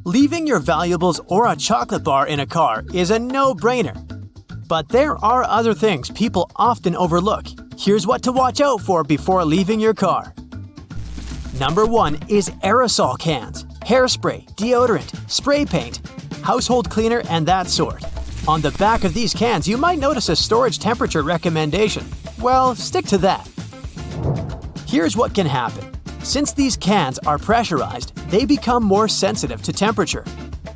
Leaving your valuables or a chocolate bar in a car is a no-brainer. But there are other things people often overlook. Here's what to watch out for before leaving your car. Number 1 is aerosol cans, hairspray, deodorant, spray paint, household cleaner, and that sort. On the back of these cans, you might notice a storage temperature recommendation. Well, stick to that. Here's what can happen. Since these cans are pressurized, they become more sensitive to temperature.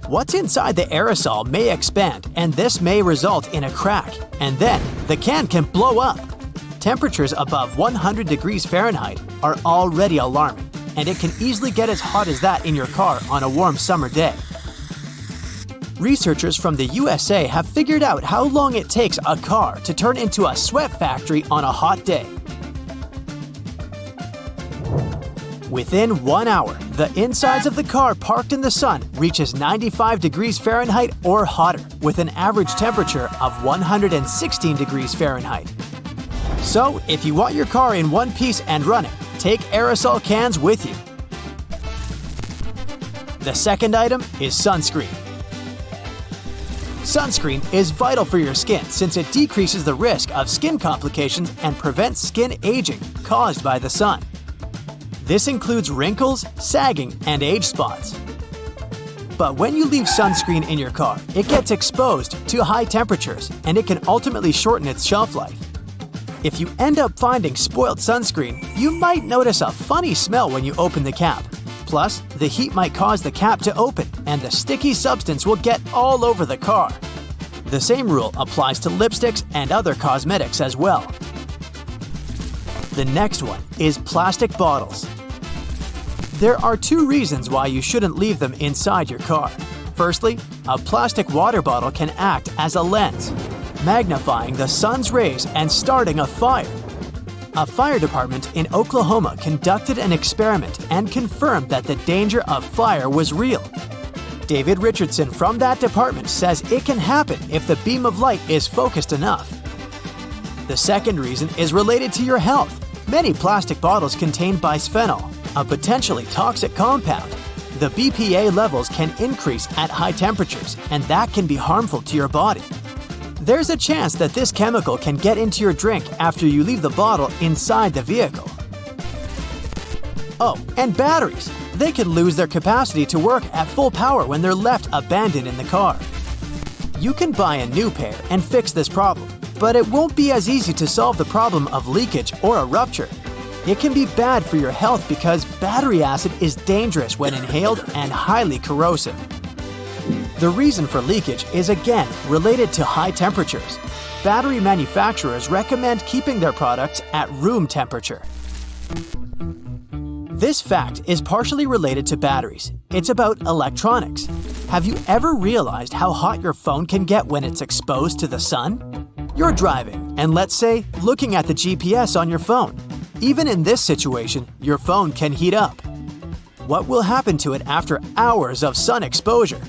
What's inside the aerosol may expand, and this may result in a crack, and then the can can blow up. Temperatures above 100 degrees Fahrenheit are already alarming, and it can easily get as hot as that in your car on a warm summer day. Researchers from the USA have figured out how long it takes a car to turn into a sweat factory on a hot day. Within 1 hour, the insides of the car parked in the sun reaches 95 degrees Fahrenheit or hotter, with an average temperature of 116 degrees Fahrenheit. So, if you want your car in one piece and running, take aerosol cans with you. The second item is sunscreen. Sunscreen is vital for your skin since it decreases the risk of skin complications and prevents skin aging caused by the sun. This includes wrinkles, sagging, and age spots. But when you leave sunscreen in your car, it gets exposed to high temperatures and it can ultimately shorten its shelf life. If you end up finding spoiled sunscreen, you might notice a funny smell when you open the cap. Plus, the heat might cause the cap to open and the sticky substance will get all over the car. The same rule applies to lipsticks and other cosmetics as well. The next one is plastic bottles. There are 2 reasons why you shouldn't leave them inside your car. Firstly, a plastic water bottle can act as a lens, magnifying the sun's rays and starting a fire. A fire department in Oklahoma conducted an experiment and confirmed that the danger of fire was real. David Richardson from that department says it can happen if the beam of light is focused enough. The second reason is related to your health. Many plastic bottles contain bisphenol, a potentially toxic compound. The BPA levels can increase at high temperatures, and that can be harmful to your body. There's a chance that this chemical can get into your drink after you leave the bottle inside the vehicle. Oh, and batteries. They can lose their capacity to work at full power when they're left abandoned in the car. You can buy a new pair and fix this problem, but it won't be as easy to solve the problem of leakage or a rupture. It can be bad for your health because battery acid is dangerous when inhaled and highly corrosive. The reason for leakage is again related to high temperatures. Battery manufacturers recommend keeping their products at room temperature. This fact is partially related to batteries. It's about electronics. Have you ever realized how hot your phone can get when it's exposed to the sun? You're driving, and let's say, looking at the GPS on your phone. Even in this situation, your phone can heat up. What will happen to it after hours of sun exposure?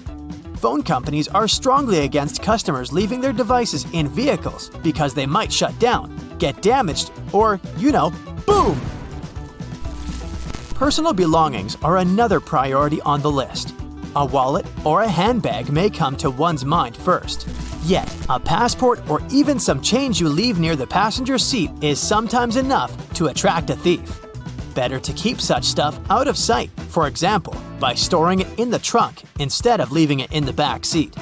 Phone companies are strongly against customers leaving their devices in vehicles because they might shut down, get damaged, or, boom! Personal belongings are another priority on the list. A wallet or a handbag may come to one's mind first. Yet, a passport or even some change you leave near the passenger seat is sometimes enough to attract a thief. Better to keep such stuff out of sight, for example, by storing it in the trunk instead of leaving it in the back seat.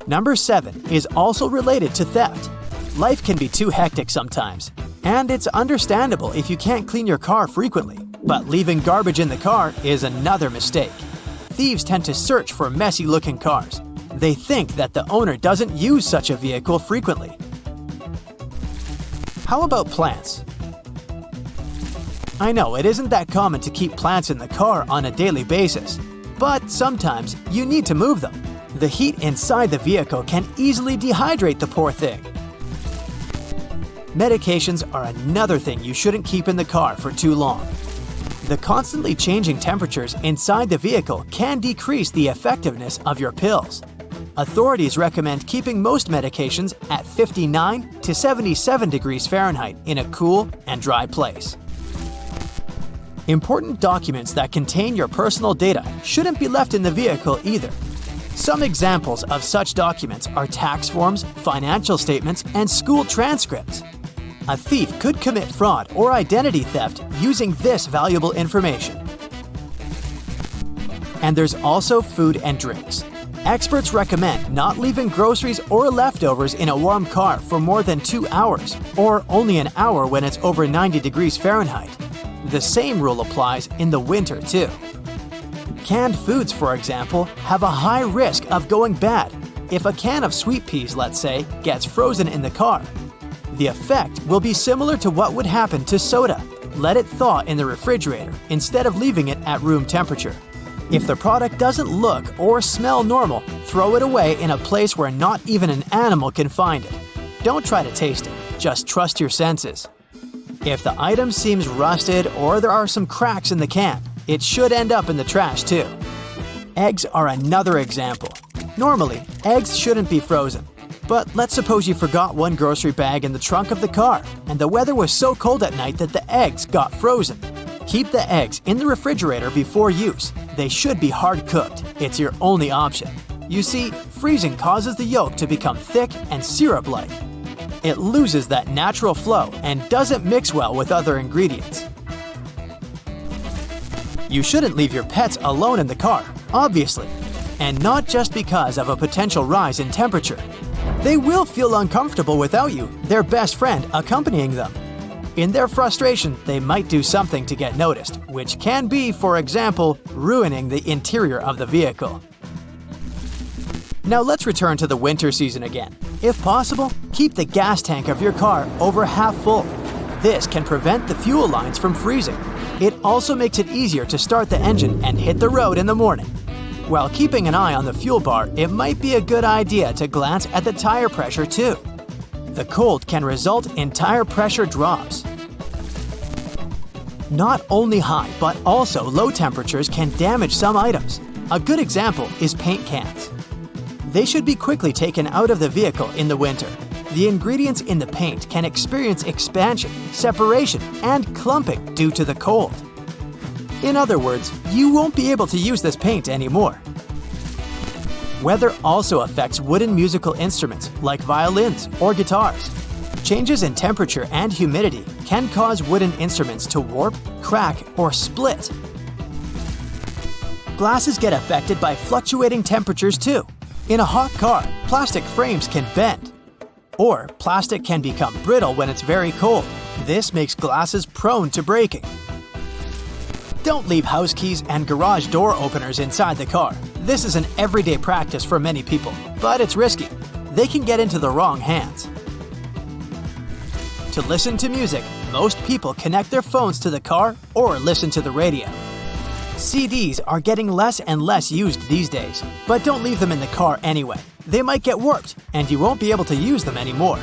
Number 7 is also related to theft. Life can be too hectic sometimes, and it's understandable if you can't clean your car frequently, but leaving garbage in the car is another mistake. Thieves tend to search for messy-looking cars. They think that the owner doesn't use such a vehicle frequently. How about plants? I know it isn't that common to keep plants in the car on a daily basis, but sometimes you need to move them. The heat inside the vehicle can easily dehydrate the poor thing. Medications are another thing you shouldn't keep in the car for too long. The constantly changing temperatures inside the vehicle can decrease the effectiveness of your pills. Authorities recommend keeping most medications at 59 to 77 degrees Fahrenheit in a cool and dry place. Important documents that contain your personal data shouldn't be left in the vehicle either. Some examples of such documents are tax forms, financial statements, and school transcripts. A thief could commit fraud or identity theft using this valuable information. And there's also food and drinks. Experts recommend not leaving groceries or leftovers in a warm car for more than 2 hours, or only an hour when it's over 90 degrees Fahrenheit. The same rule applies in the winter too. Canned foods, for example, have a high risk of going bad. If a can of sweet peas, let's say, gets frozen in the car, the effect will be similar to what would happen to soda. Let it thaw in the refrigerator instead of leaving it at room temperature. If the product doesn't look or smell normal, throw it away in a place where not even an animal can find it. Don't try to taste it, just trust your senses. If the item seems rusted or there are some cracks in the can, it should end up in the trash too. Eggs are another example. Normally, eggs shouldn't be frozen. But let's suppose you forgot one grocery bag in the trunk of the car, and the weather was so cold at night that the eggs got frozen. Keep the eggs in the refrigerator before use. They should be hard-cooked. It's your only option. You see, freezing causes the yolk to become thick and syrup-like. It loses that natural flow and doesn't mix well with other ingredients. You shouldn't leave your pets alone in the car, obviously, and not just because of a potential rise in temperature. They will feel uncomfortable without you, their best friend, accompanying them. In their frustration, they might do something to get noticed, which can be, for example, ruining the interior of the vehicle. Now let's return to the winter season again. If possible, keep the gas tank of your car over half full. This can prevent the fuel lines from freezing. It also makes it easier to start the engine and hit the road in the morning. While keeping an eye on the fuel bar, it might be a good idea to glance at the tire pressure too. The cold can result in tire pressure drops. Not only high, but also low temperatures can damage some items. A good example is paint cans. They should be quickly taken out of the vehicle in the winter. The ingredients in the paint can experience expansion, separation, and clumping due to the cold. In other words, you won't be able to use this paint anymore. Weather also affects wooden musical instruments like violins or guitars. Changes in temperature and humidity can cause wooden instruments to warp, crack, or split. Glasses get affected by fluctuating temperatures too. In a hot car, plastic frames can bend. Or plastic can become brittle when it's very cold. This makes glasses prone to breaking. Don't leave house keys and garage door openers inside the car. This is an everyday practice for many people, but it's risky. They can get into the wrong hands. To listen to music, most people connect their phones to the car or listen to the radio. CDs are getting less and less used these days, but don't leave them in the car anyway. They might get warped, and you won't be able to use them anymore.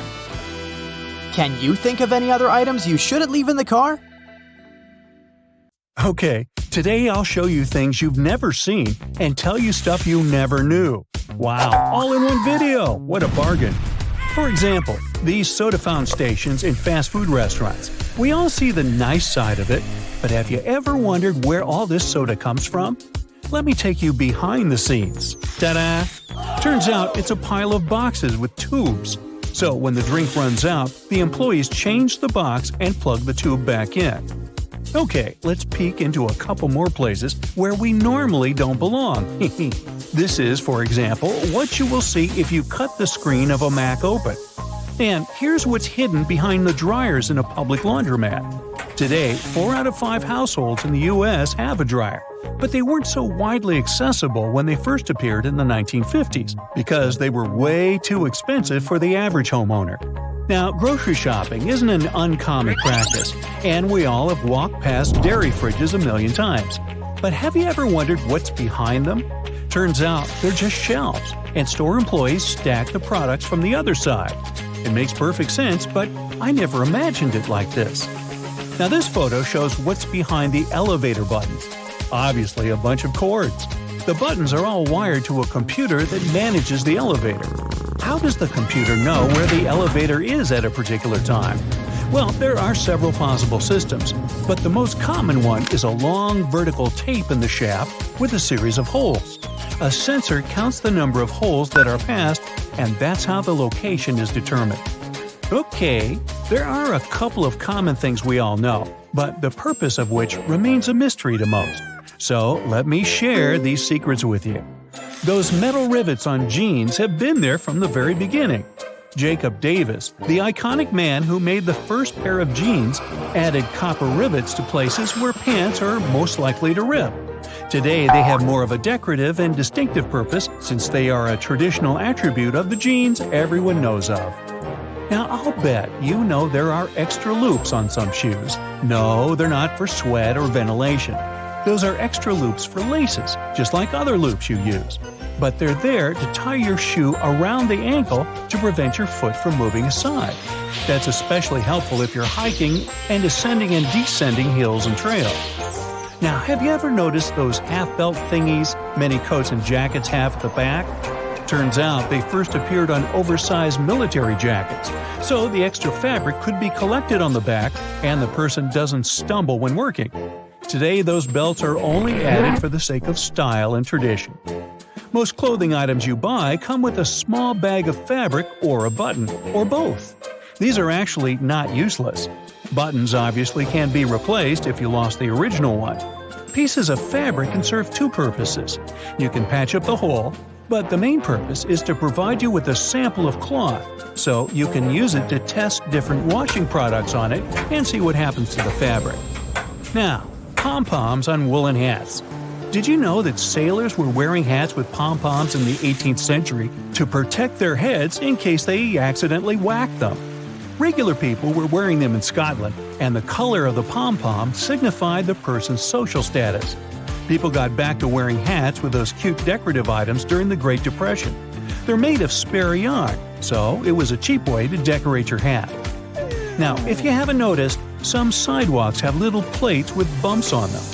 Can you think of any other items you shouldn't leave in the car? Okay, today I'll show you things you've never seen and tell you stuff you never knew. Wow, all in one video! What a bargain! For example, these soda fountain stations in fast food restaurants. We all see the nice side of it, but have you ever wondered where all this soda comes from? Let me take you behind the scenes. Ta-da! Turns out it's a pile of boxes with tubes. So when the drink runs out, the employees change the box and plug the tube back in. Okay, let's peek into a couple more places where we normally don't belong. This is, for example, what you will see if you cut the screen of a Mac open. And here's what's hidden behind the dryers in a public laundromat. Today, 4 out of 5 households in the U.S. have a dryer, but they weren't so widely accessible when they first appeared in the 1950s because they were way too expensive for the average homeowner. Now, grocery shopping isn't an uncommon practice, and we all have walked past dairy fridges a million times. But have you ever wondered what's behind them? Turns out they're just shelves, and store employees stack the products from the other side. It makes perfect sense, but I never imagined it like this. Now this photo shows what's behind the elevator buttons. Obviously a bunch of cords. The buttons are all wired to a computer that manages the elevator. How does the computer know where the elevator is at a particular time? Well, there are several possible systems, but the most common one is a long vertical tape in the shaft with a series of holes. A sensor counts the number of holes that are passed, and that's how the location is determined. Okay, there are a couple of common things we all know, but the purpose of which remains a mystery to most. So let me share these secrets with you. Those metal rivets on jeans have been there from the very beginning. Jacob Davis, the iconic man who made the first pair of jeans, added copper rivets to places where pants are most likely to rip. Today they have more of a decorative and distinctive purpose since they are a traditional attribute of the jeans everyone knows of. Now I'll bet you know there are extra loops on some shoes. No, they're not for sweat or ventilation. Those are extra loops for laces, just like other loops you use. But they're there to tie your shoe around the ankle to prevent your foot from moving aside. That's especially helpful if you're hiking and ascending and descending hills and trails. Now, have you ever noticed those half-belt thingies many coats and jackets have at the back? Turns out they first appeared on oversized military jackets, so the extra fabric could be collected on the back and the person doesn't stumble when working. Today, those belts are only added for the sake of style and tradition. Most clothing items you buy come with a small bag of fabric or a button, or both. These are actually not useless. Buttons obviously can be replaced if you lost the original one. Pieces of fabric can serve two purposes. You can patch up the hole, but the main purpose is to provide you with a sample of cloth, so you can use it to test different washing products on it and see what happens to the fabric. Now, pom-poms on woolen hats. Did you know that sailors were wearing hats with pom-poms in the 18th century to protect their heads in case they accidentally whacked them? Regular people were wearing them in Scotland, and the color of the pom-pom signified the person's social status. People got back to wearing hats with those cute decorative items during the Great Depression. They're made of spare yarn, so it was a cheap way to decorate your hat. Now, if you haven't noticed, some sidewalks have little plates with bumps on them.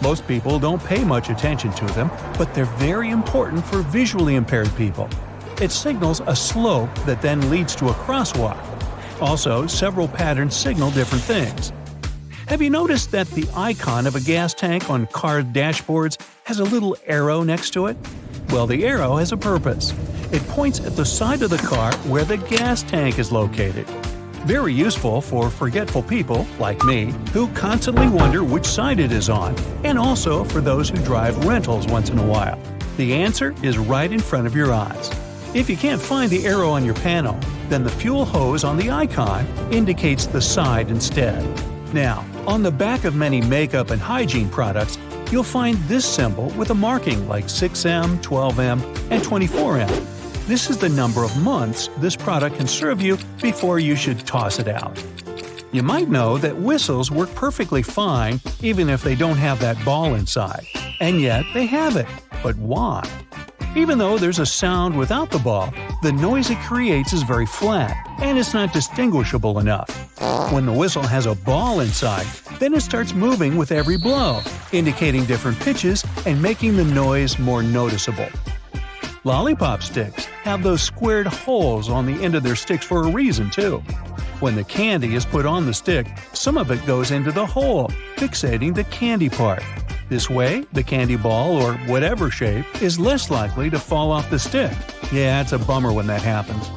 Most people don't pay much attention to them, but they're very important for visually impaired people. It signals a slope that then leads to a crosswalk. Also, several patterns signal different things. Have you noticed that the icon of a gas tank on car dashboards has a little arrow next to it? Well, the arrow has a purpose. It points at the side of the car where the gas tank is located. Very useful for forgetful people, like me, who constantly wonder which side it is on, and also for those who drive rentals once in a while. The answer is right in front of your eyes. If you can't find the arrow on your panel, then the fuel hose on the icon indicates the side instead. Now, on the back of many makeup and hygiene products, you'll find this symbol with a marking like 6M, 12M, and 24M. This is the number of months this product can serve you before you should toss it out. You might know that whistles work perfectly fine even if they don't have that ball inside. And yet they have it. But why? Even though there's a sound without the ball, the noise it creates is very flat, and it's not distinguishable enough. When the whistle has a ball inside, then it starts moving with every blow, indicating different pitches and making the noise more noticeable. Lollipop sticks have those squared holes on the end of their sticks for a reason, too. When the candy is put on the stick, some of it goes into the hole, fixating the candy part. This way, the candy ball, or whatever shape, is less likely to fall off the stick. Yeah, it's a bummer when that happens.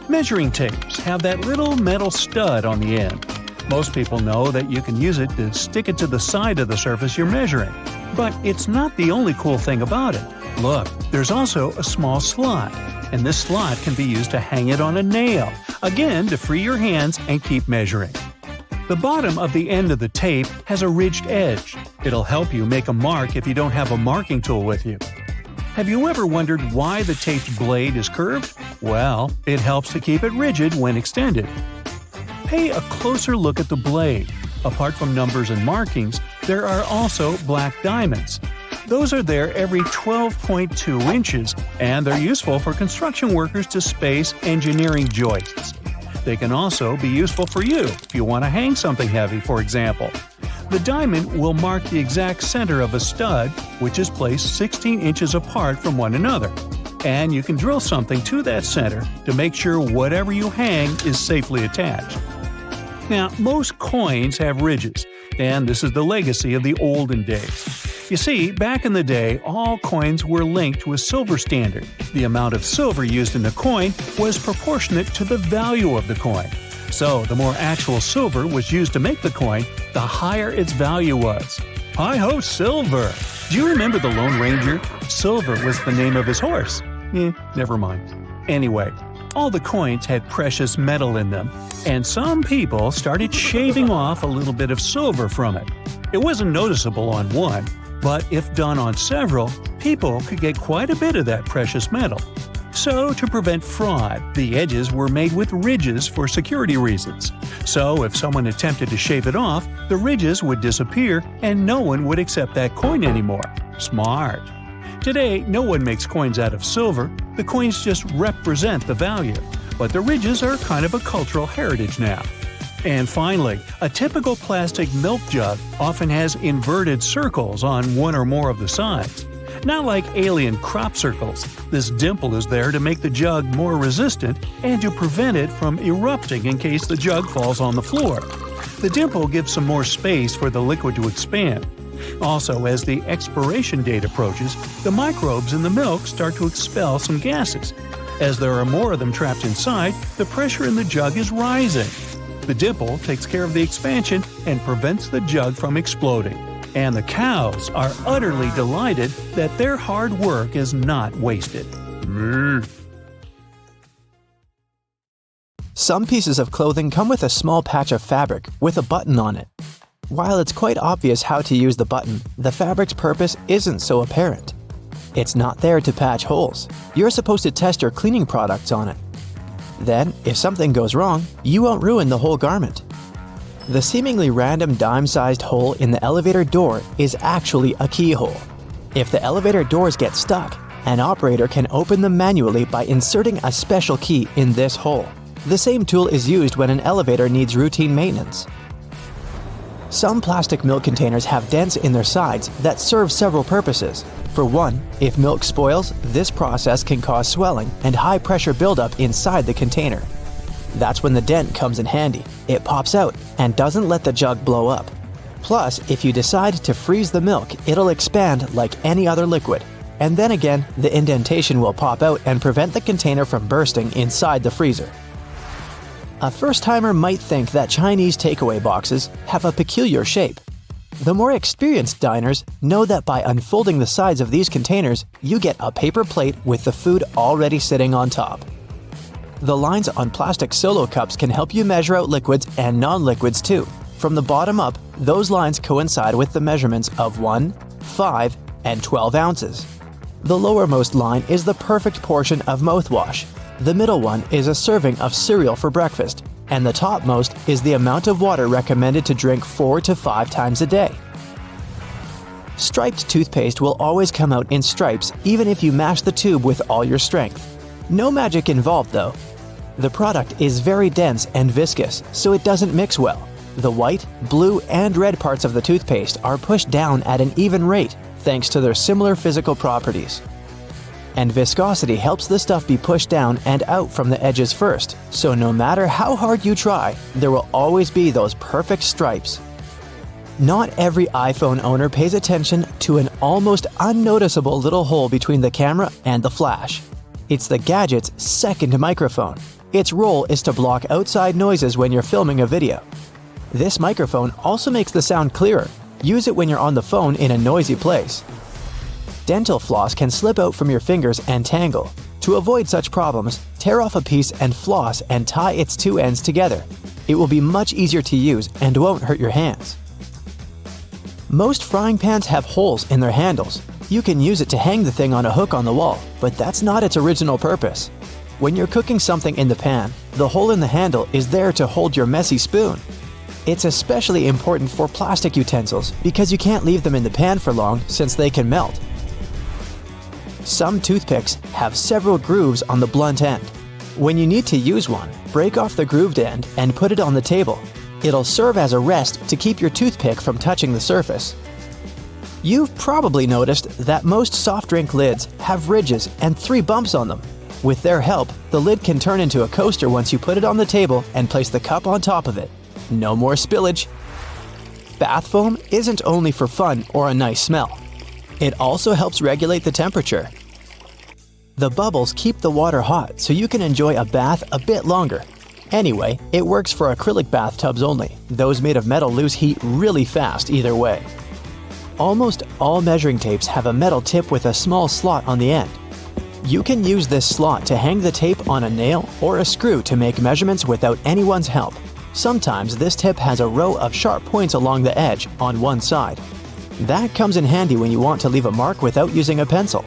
Measuring tapes have that little metal stud on the end. Most people know that you can use it to stick it to the side of the surface you're measuring. But it's not the only cool thing about it. Look, there's also a small slot, and this slot can be used to hang it on a nail, again to free your hands and keep measuring. The bottom of the end of the tape has a ridged edge. It'll help you make a mark if you don't have a marking tool with you. Have you ever wondered why the tape's blade is curved? Well, it helps to keep it rigid when extended. Pay a closer look at the blade. Apart from numbers and markings, there are also black diamonds. Those are there every 12.2 inches, and they're useful for construction workers to space engineering joists. They can also be useful for you if you want to hang something heavy, for example. The diamond will mark the exact center of a stud, which is placed 16 inches apart from one another. And you can drill something to that center to make sure whatever you hang is safely attached. Now, most coins have ridges, and this is the legacy of the olden days. You see, back in the day, all coins were linked to a silver standard. The amount of silver used in the coin was proportionate to the value of the coin. So, the more actual silver was used to make the coin, the higher its value was. Hi-ho, Silver! Do you remember the Lone Ranger? Silver was the name of his horse. Never mind. Anyway, all the coins had precious metal in them, and some people started shaving off a little bit of silver from it. It wasn't noticeable on one, but if done on several, people could get quite a bit of that precious metal. So, to prevent fraud, the edges were made with ridges for security reasons. So, if someone attempted to shave it off, the ridges would disappear and no one would accept that coin anymore. Smart. Today, no one makes coins out of silver. The coins just represent the value. But the ridges are kind of a cultural heritage now. And finally, a typical plastic milk jug often has inverted circles on one or more of the sides. Not like alien crop circles, this dimple is there to make the jug more resistant and to prevent it from erupting in case the jug falls on the floor. The dimple gives some more space for the liquid to expand. Also, as the expiration date approaches, the microbes in the milk start to expel some gases. As there are more of them trapped inside, the pressure in the jug is rising. The dimple takes care of the expansion and prevents the jug from exploding. And the cows are utterly delighted that their hard work is not wasted. Some pieces of clothing come with a small patch of fabric with a button on it. While it's quite obvious how to use the button, the fabric's purpose isn't so apparent. It's not there to patch holes. You're supposed to test your cleaning products on it. Then, if something goes wrong, you won't ruin the whole garment. The seemingly random dime-sized hole in the elevator door is actually a keyhole. If the elevator doors get stuck, an operator can open them manually by inserting a special key in this hole. The same tool is used when an elevator needs routine maintenance. Some plastic milk containers have dents in their sides that serve several purposes. For one, if milk spoils, this process can cause swelling and high-pressure buildup inside the container. That's when the dent comes in handy. It pops out and doesn't let the jug blow up. Plus, if you decide to freeze the milk, it'll expand like any other liquid. And then again, the indentation will pop out and prevent the container from bursting inside the freezer. A first-timer might think that Chinese takeaway boxes have a peculiar shape. The more experienced diners know that by unfolding the sides of these containers, you get a paper plate with the food already sitting on top. The lines on plastic solo cups can help you measure out liquids and non-liquids too. From the bottom up, those lines coincide with the measurements of 1, 5, and 12 ounces. The lowermost line is the perfect portion of mouthwash. The middle one is a serving of cereal for breakfast, and the topmost is the amount of water recommended to drink 4 to 5 times a day. Striped toothpaste will always come out in stripes even if you mash the tube with all your strength. No magic involved though. The product is very dense and viscous, so it doesn't mix well. The white, blue, and red parts of the toothpaste are pushed down at an even rate thanks to their similar physical properties. And viscosity helps the stuff be pushed down and out from the edges first, so no matter how hard you try, there will always be those perfect stripes. Not every iPhone owner pays attention to an almost unnoticeable little hole between the camera and the flash. It's the gadget's second microphone. Its role is to block outside noises when you're filming a video. This microphone also makes the sound clearer. Use it when you're on the phone in a noisy place. Dental floss can slip out from your fingers and tangle. To avoid such problems, tear off a piece and floss and tie its two ends together. It will be much easier to use and won't hurt your hands. Most frying pans have holes in their handles. You can use it to hang the thing on a hook on the wall, but that's not its original purpose. When you're cooking something in the pan, the hole in the handle is there to hold your messy spoon. It's especially important for plastic utensils because you can't leave them in the pan for long since they can melt. Some toothpicks have several grooves on the blunt end. When you need to use one, break off the grooved end and put it on the table. It'll serve as a rest to keep your toothpick from touching the surface. You've probably noticed that most soft drink lids have ridges and 3 bumps on them. With their help, the lid can turn into a coaster once you put it on the table and place the cup on top of it. no more spillage. Bath foam isn't only for fun or a nice smell. It also helps regulate the temperature. The bubbles keep the water hot so you can enjoy a bath a bit longer. Anyway, it works for acrylic bathtubs only. Those made of metal lose heat really fast either way. Almost all measuring tapes have a metal tip with a small slot on the end. You can use this slot to hang the tape on a nail or a screw to make measurements without anyone's help. Sometimes this tip has a row of sharp points along the edge on one side. That comes in handy when you want to leave a mark without using a pencil.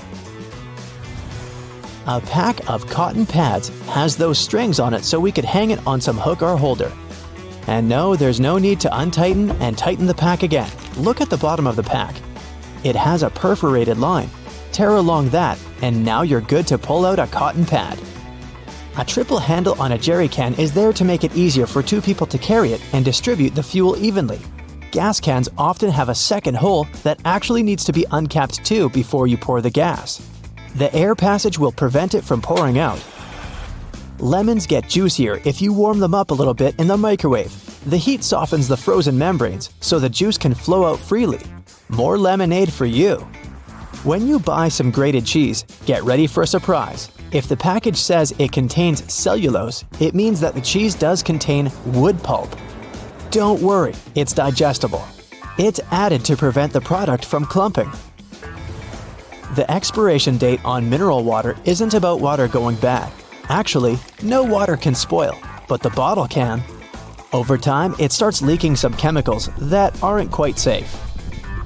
A pack of cotton pads has those strings on it so we could hang it on some hook or holder. And no, there's no need to untighten and tighten the pack again. Look at the bottom of the pack. It has a perforated line. Tear along that, and now you're good to pull out a cotton pad. A triple handle on a jerry can is there to make it easier for two people to carry it and distribute the fuel evenly. Gas cans often have a second hole that actually needs to be uncapped too before you pour the gas. The air passage will prevent it from pouring out. Lemons get juicier if you warm them up a little bit in the microwave. The heat softens the frozen membranes, so the juice can flow out freely. More lemonade for you. When you buy some grated cheese, get ready for a surprise. If the package says it contains cellulose, it means that the cheese does contain wood pulp. Don't worry, it's digestible. It's added to prevent the product from clumping. The expiration date on mineral water isn't about water going bad. Actually, no water can spoil, but the bottle can. Over time, it starts leaking some chemicals that aren't quite safe.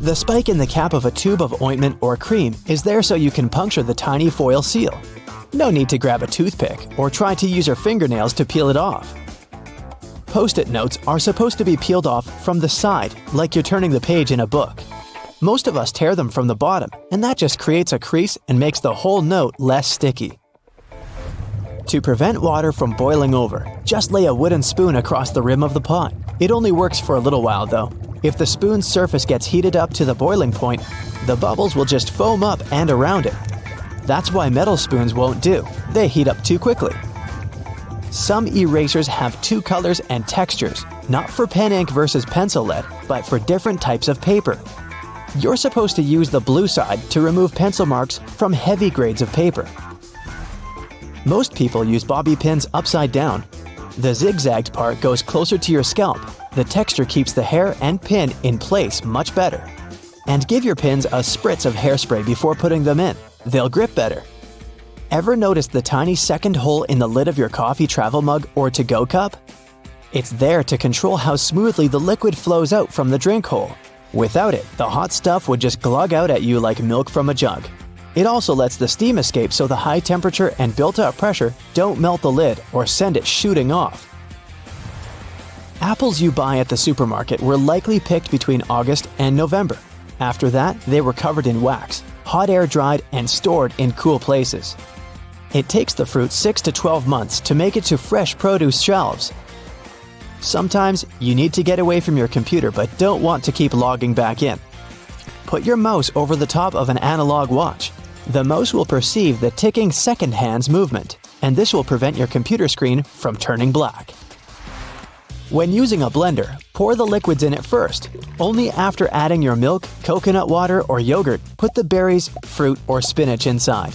The spike in the cap of a tube of ointment or cream is there so you can puncture the tiny foil seal. No need to grab a toothpick or try to use your fingernails to peel it off. Post-it notes are supposed to be peeled off from the side, like you're turning the page in a book. Most of us tear them from the bottom, and that just creates a crease and makes the whole note less sticky. To prevent water from boiling over, just lay a wooden spoon across the rim of the pot. It only works for a little while though. If the spoon's surface gets heated up to the boiling point, the bubbles will just foam up and around it. That's why metal spoons won't do. They heat up too quickly. Some erasers have two colors and textures, not for pen ink versus pencil lead, but for different types of paper. You're supposed to use the blue side to remove pencil marks from heavy grades of paper. Most people use bobby pins upside down. The zigzagged part goes closer to your scalp. The texture keeps the hair and pin in place much better. And give your pins a spritz of hairspray before putting them in. They'll grip better. Ever noticed the tiny second hole in the lid of your coffee travel mug or to-go cup? It's there to control how smoothly the liquid flows out from the drink hole. Without it, the hot stuff would just glug out at you like milk from a jug. It also lets the steam escape so the high temperature and built-up pressure don't melt the lid or send it shooting off. Apples you buy at the supermarket were likely picked between August and November. After that, they were covered in wax, hot air dried, and stored in cool places. It takes the fruit 6 to 12 months to make it to fresh produce shelves. Sometimes you need to get away from your computer but don't want to keep logging back in. Put your mouse over the top of an analog watch. The mouse will perceive the ticking second hand's movement, and this will prevent your computer screen from turning black. When using a blender, pour the liquids in it first. Only after adding your milk, coconut water, or yogurt, put the berries, fruit, or spinach inside.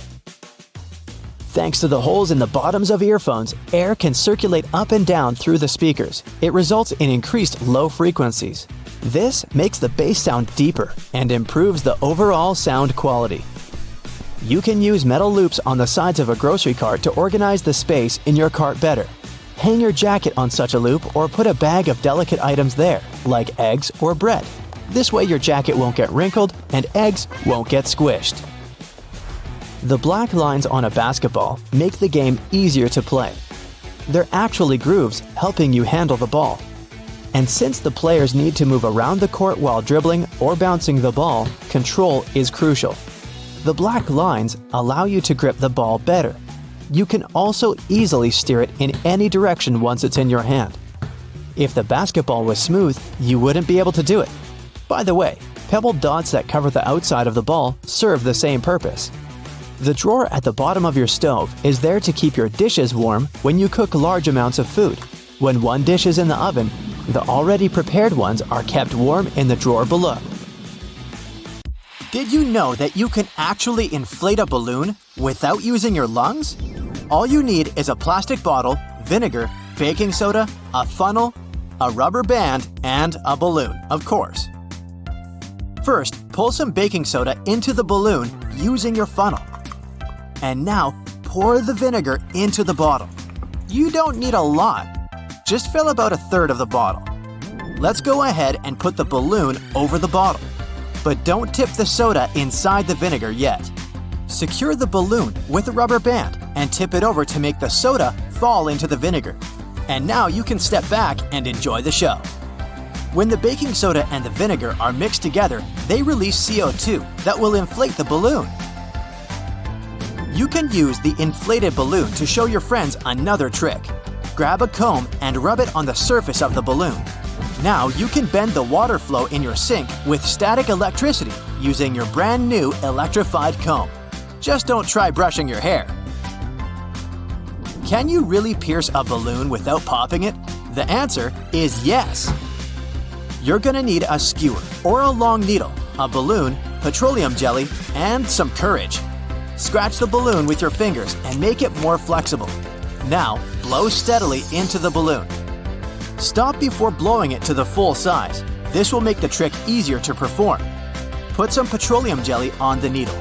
Thanks to the holes in the bottoms of earphones, air can circulate up and down through the speakers. It results in increased low frequencies. This makes the bass sound deeper and improves the overall sound quality. You can use metal loops on the sides of a grocery cart to organize the space in your cart better. Hang your jacket on such a loop or put a bag of delicate items there, like eggs or bread. This way your jacket won't get wrinkled and eggs won't get squished. The black lines on a basketball make the game easier to play. They're actually grooves helping you handle the ball. And since the players need to move around the court while dribbling or bouncing the ball, control is crucial. The black lines allow you to grip the ball better. You can also easily steer it in any direction once it's in your hand. If the basketball was smooth, you wouldn't be able to do it. By the way, pebbled dots that cover the outside of the ball serve the same purpose. The drawer at the bottom of your stove is there to keep your dishes warm when you cook large amounts of food. When one dish is in the oven, The already prepared ones are kept warm in the drawer below. Did you know that you can actually inflate a balloon without using your lungs? All you need is a plastic bottle, vinegar, baking soda, a funnel, a rubber band, and a balloon, of course. First, pull some baking soda into the balloon using your funnel. And now, pour the vinegar into the bottle. You don't need a lot. Just fill about 1/3 of the bottle. Let's go ahead and put the balloon over the bottle. But don't tip the soda inside the vinegar yet. Secure the balloon with a rubber band and tip it over to make the soda fall into the vinegar. And now you can step back and enjoy the show. When the baking soda and the vinegar are mixed together, they release CO2 that will inflate the balloon. You can use the inflated balloon to show your friends another trick. Grab a comb and rub it on the surface of the balloon. Now you can bend the water flow in your sink with static electricity using your brand new electrified comb. Just don't try brushing your hair. Can you really pierce a balloon without popping it? The answer is yes. You're gonna need a skewer or a long needle, a balloon, petroleum jelly, and some courage. Scratch the balloon with your fingers and make it more flexible. Now, blow steadily into the balloon. Stop before blowing it to the full size. This will make the trick easier to perform. Put some petroleum jelly on the needle.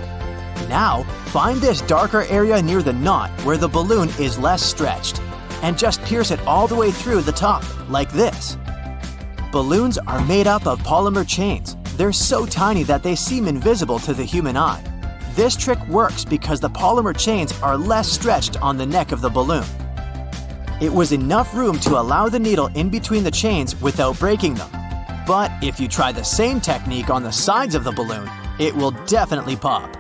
Now, find this darker area near the knot where the balloon is less stretched, and just pierce it all the way through the top, like this. Balloons are made up of polymer chains. They're so tiny that they seem invisible to the human eye. This trick works because the polymer chains are less stretched on the neck of the balloon. It was enough room to allow the needle in between the chains without breaking them. But if you try the same technique on the sides of the balloon, it will definitely pop.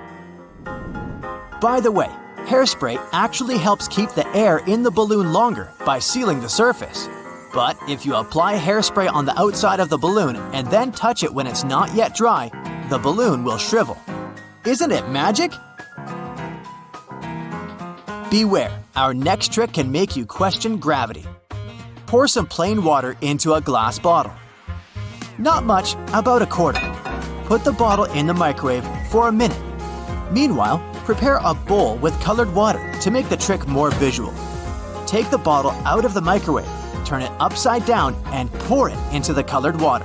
By the way, hairspray actually helps keep the air in the balloon longer by sealing the surface. But if you apply hairspray on the outside of the balloon and then touch it when it's not yet dry, the balloon will shrivel. Isn't it magic? Beware, our next trick can make you question gravity. Pour some plain water into a glass bottle. Not much, about 1/4. Put the bottle in the microwave for a minute. Meanwhile, prepare a bowl with colored water to make the trick more visual. Take the bottle out of the microwave, turn it upside down, and pour it into the colored water.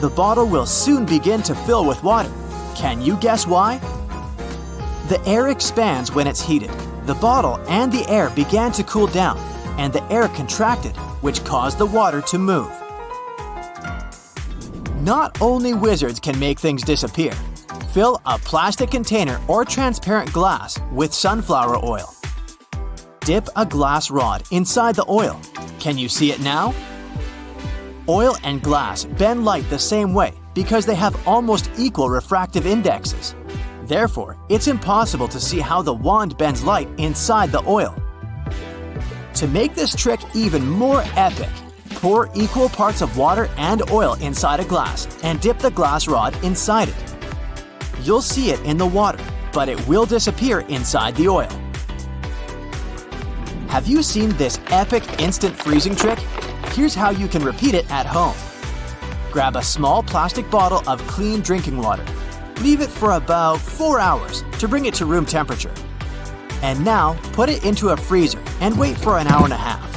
The bottle will soon begin to fill with water. Can you guess why? The air expands when it's heated. The bottle and the air began to cool down, and the air contracted, which caused the water to move. Not only wizards can make things disappear. Fill a plastic container or transparent glass with sunflower oil. Dip a glass rod inside the oil. Can you see it now? Oil and glass bend light the same way because they have almost equal refractive indexes. Therefore, it's impossible to see how the wand bends light inside the oil. To make this trick even more epic, pour equal parts of water and oil inside a glass and dip the glass rod inside it. You'll see it in the water, but it will disappear inside the oil. Have you seen this epic instant freezing trick? Here's how you can repeat it at home. Grab a small plastic bottle of clean drinking water. Leave it for about 4 hours to bring it to room temperature. And now, put it into a freezer and wait for 1.5 hours.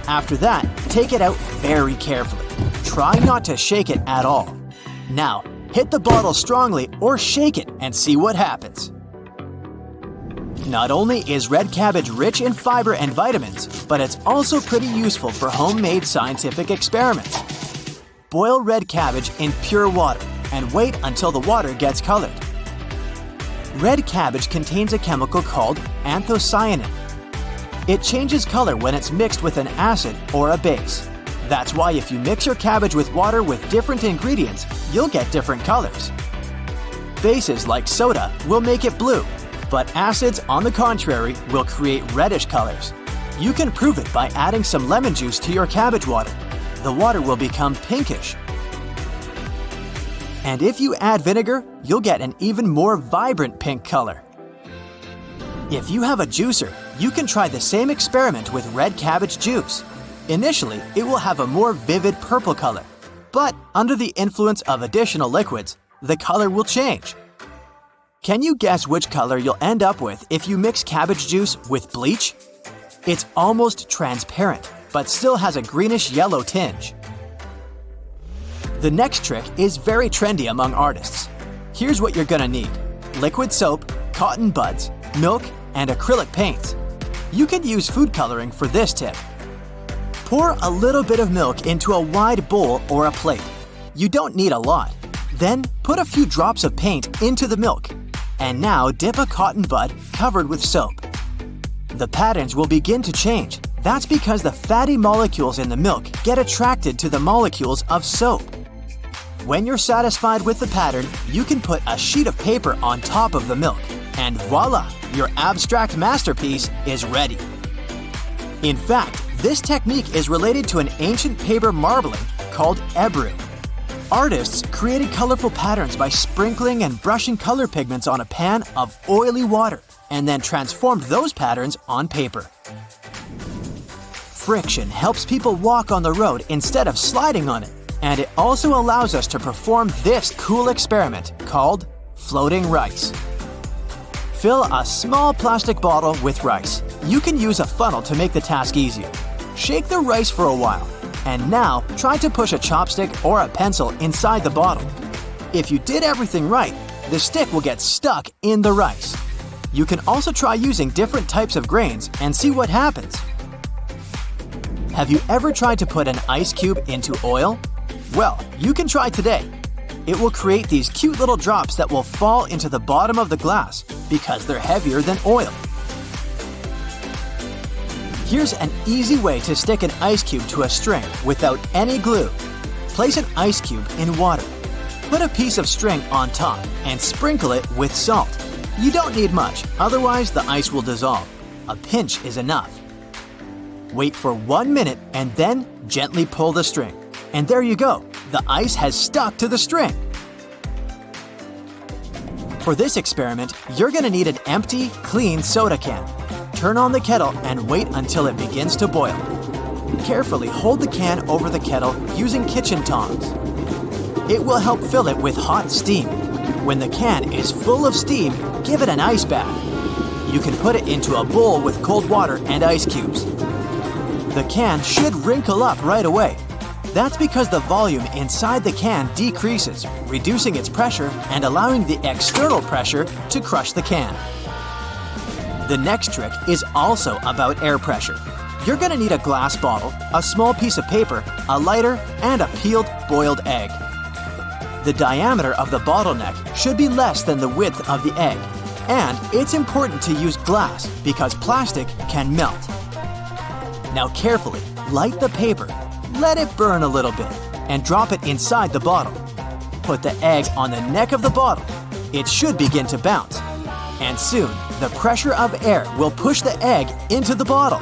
After that, take it out very carefully. Try not to shake it at all. Now, hit the bottle strongly or shake it and see what happens. Not only is red cabbage rich in fiber and vitamins, but it's also pretty useful for homemade scientific experiments. Boil red cabbage in pure water and wait until the water gets colored. Red cabbage contains a chemical called anthocyanin. It changes color when it's mixed with an acid or a base. That's why if you mix your cabbage with water with different ingredients, you'll get different colors. Bases like soda will make it blue, but acids, on the contrary, will create reddish colors. You can prove it by adding some lemon juice to your cabbage water. The water will become pinkish. And if you add vinegar, you'll get an even more vibrant pink color. If you have a juicer, you can try the same experiment with red cabbage juice. Initially, it will have a more vivid purple color, but under the influence of additional liquids, the color will change. Can you guess which color you'll end up with if you mix cabbage juice with bleach? It's almost transparent, but still has a greenish-yellow tinge. The next trick is very trendy among artists. Here's what you're gonna need: liquid soap, cotton buds, milk, and acrylic paints. You can use food coloring for this tip. Pour a little bit of milk into a wide bowl or a plate. You don't need a lot. Then put a few drops of paint into the milk. And now dip a cotton bud covered with soap. The patterns will begin to change. That's because the fatty molecules in the milk get attracted to the molecules of soap. When you're satisfied with the pattern, you can put a sheet of paper on top of the milk. And voila! Your abstract masterpiece is ready. In fact, this technique is related to an ancient paper marbling called ebru. Artists created colorful patterns by sprinkling and brushing color pigments on a pan of oily water and then transformed those patterns on paper. Friction helps people walk on the road instead of sliding on it, and it also allows us to perform this cool experiment called floating rice. Fill a small plastic bottle with rice. You can use a funnel to make the task easier. Shake the rice for a while. And now, try to push a chopstick or a pencil inside the bottle. If you did everything right, the stick will get stuck in the rice. You can also try using different types of grains and see what happens. Have you ever tried to put an ice cube into oil? Well, you can try today. It will create these cute little drops that will fall into the bottom of the glass because they're heavier than oil. Here's an easy way to stick an ice cube to a string without any glue. Place an ice cube in water. Put a piece of string on top and sprinkle it with salt. You don't need much, otherwise the ice will dissolve. A pinch is enough. Wait for 1 minute and then gently pull the string. And there you go, the ice has stuck to the string. For this experiment, you're gonna need an empty, clean soda can. Turn on the kettle and wait until it begins to boil. Carefully hold the can over the kettle using kitchen tongs. It will help fill it with hot steam. When the can is full of steam, give it an ice bath. You can put it into a bowl with cold water and ice cubes. The can should wrinkle up right away. That's because the volume inside the can decreases, reducing its pressure and allowing the external pressure to crush the can. The next trick is also about air pressure. You're gonna need a glass bottle, a small piece of paper, a lighter, and a peeled boiled egg. The diameter of the bottleneck should be less than the width of the egg. And it's important to use glass because plastic can melt. Now carefully light the paper, let it burn a little bit, and drop it inside the bottle. Put the egg on the neck of the bottle. It should begin to bounce. And soon, the pressure of air will push the egg into the bottle.